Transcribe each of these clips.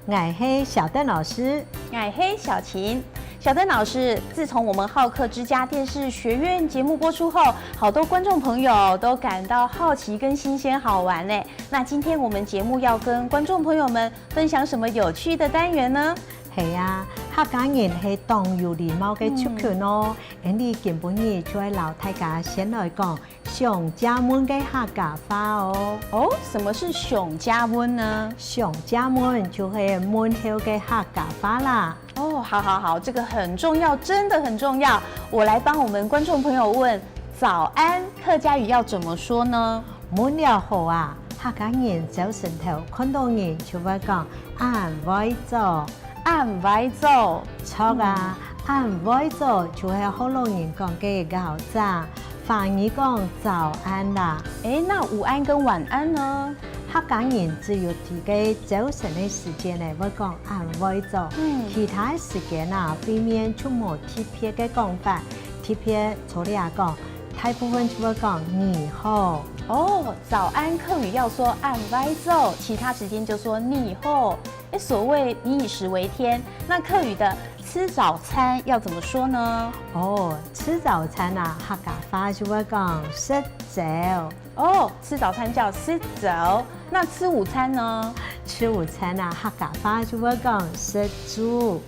我是小邓老师，我是小琴。小邓老师，自从我们好客之家电视学院节目播出后，好多观众朋友都感到好奇跟新鲜好玩呢。那今天我们节目要跟观众朋友们分享什么有趣的单元呢？係啊，客家人係當有禮貌嘅族群咯。你根本嘢就係老大家先來講上家門嘅客家話哦。哦，什麼是上家門呢？上家門就係門後嘅客家話啦。哦，好，這個很重要，真的很重要。我來幫我們觀眾朋友問，早安客家語要怎麼說呢？門了後啊，客家人走神頭看到人就會講按位做。按位做，錯啊！按位做就係好多人講嘅較早，反而講早安啦。那午安跟晚安呢？客家人只有自己早晨嘅時間咧會講按位做，其他時間啊，避免出沒特別嘅講法。特別粗啲啊講，大部分就會講你好。哦，早安客語要說按位做，其他時間就說你好。所謂民以食為天，那客語的吃早餐要怎麼說呢？哦，吃早餐啊，客家話就會講食早。哦，吃早餐叫吃早，那吃午餐呢？吃午餐啊，客家話就會講食煮。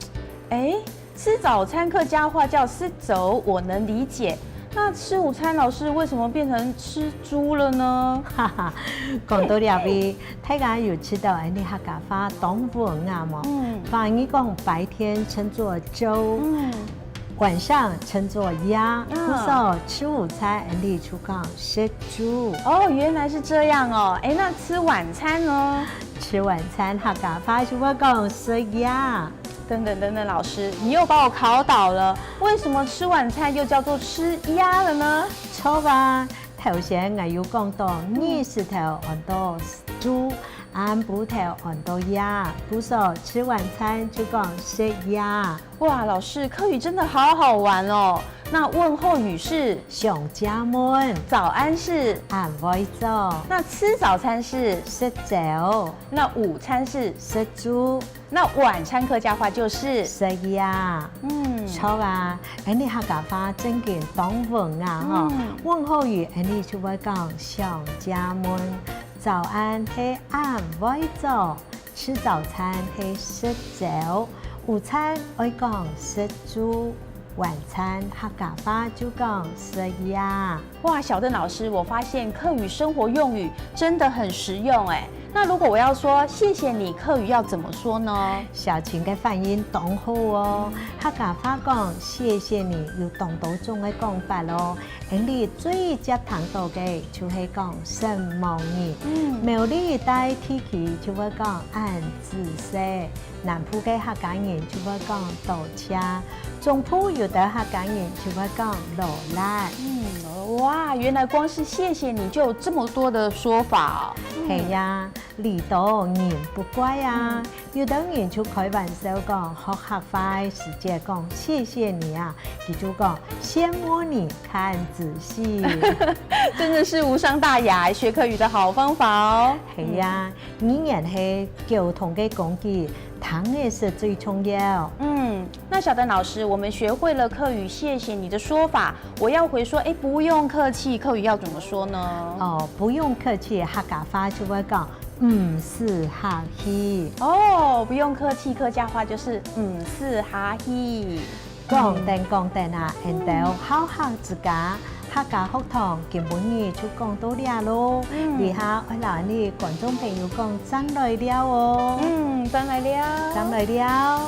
吃早餐客家話叫吃早，我能理解。那吃午餐，老師為什麼變成吃豬了呢？哈哈，講到呢邊，大家有知道你客家話當午啱冇？反而講白天稱作粥，晚上稱作鴨。不說吃午餐，你就講食豬。哦，原來是這樣哦。那吃晚餐呢？吃晚餐客家話就會講食鴨。等等，老師，你又把我考倒了。為什麼吃晚餐又叫做吃鴨了呢？錯吧，頭先我有講到20頭按到豬，按5頭按到鴨，不說吃晚餐就講食鴨。哇，老師，客語真的好好玩哦。那問候語是上家門，早安是按位做，那吃早餐是食早，那午餐是食煮，那晚餐客家話就是食鴨。錯啊！你客家話真嘅當午啊，問候語你就會講上家門，早安係按位做，吃早餐係食早，午餐愛講食煮。晚餐客家話就講食鴨。哇，小鄧老師，我發現客語生活用語真的很實用哎。那如果我要說謝謝你，客語要怎麼說呢？小琴嘅發音當好哦，客家話講謝謝你有當多種嘅講法咯。你最接聽到嘅就係講什麼你，苗栗帶地區就會講按字寫，南部嘅客家人就會講倒車，中部有的客家人就會講落辣。哇，原來光是謝謝你就有這麼多的說法哦。係呀，離島人不乖啊，有的人就開玩笑講學客話時節講謝謝你啊，佢就講羨慕你看仔細，真的是無傷大雅，學客語的好方法哦。係呀，語言係溝通嘅工具，談嘅是最重要。那小鄧老師，我們學會了客語謝謝你的說法，我要回說不用客氣，客語要怎麼說呢？哦，不用客氣，客家話就會講唔是客氣。哦，不用客氣，客家話就是唔是客氣。講定啊，然後好客之家。客家學堂基本嘢就講到呢咯，以下我嗱你觀眾朋友講真來了哦，真來了。